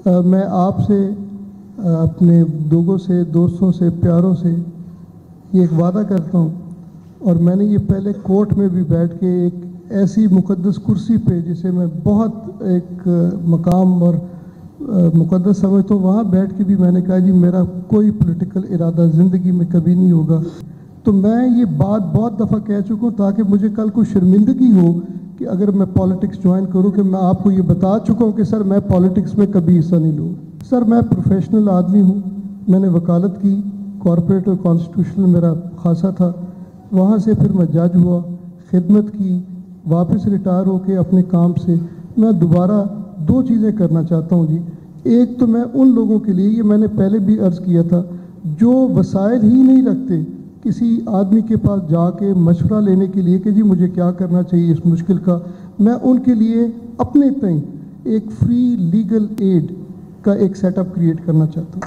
मैं आपसे अपने लोगों से, दोस्तों से, प्यारों से ये एक वादा करता हूँ, और मैंने ये पहले कोर्ट में भी बैठ के एक ऐसी मुक़द्दस कुर्सी पे, जिसे मैं बहुत एक मकाम और मुक़द्दस समझता हूँ, वहाँ बैठ के भी मैंने कहा जी मेरा कोई पॉलिटिकल इरादा ज़िंदगी में कभी नहीं होगा। तो मैं ये बात बहुत दफ़ा कह चुका हूँ ताकि मुझे कल को शर्मिंदगी हो कि अगर मैं पॉलिटिक्स ज्वाइन करूँ, कि मैं आपको ये बता चुका हूँ कि सर मैं पॉलिटिक्स में कभी हिस्सा नहीं लूँगा। सर मैं प्रोफेशनल आदमी हूँ, मैंने वकालत की, कॉर्पोरेट और कॉन्स्टिट्यूशनल मेरा खासा था, वहाँ से फिर मैं जज हुआ, खिदमत की, वापस रिटायर होके अपने काम से मैं दोबारा दो चीज़ें करना चाहता हूँ जी। एक तो मैं उन लोगों के लिए, ये मैंने पहले भी अर्ज़ किया था, जो वसाइल ही नहीं रखते किसी आदमी के पास जाके मशवरा लेने के लिए कि जी मुझे क्या करना चाहिए इस मुश्किल का, मैं उनके लिए अपने तय एक फ्री लीगल एड का एक सेटअप क्रिएट करना चाहता हूँ।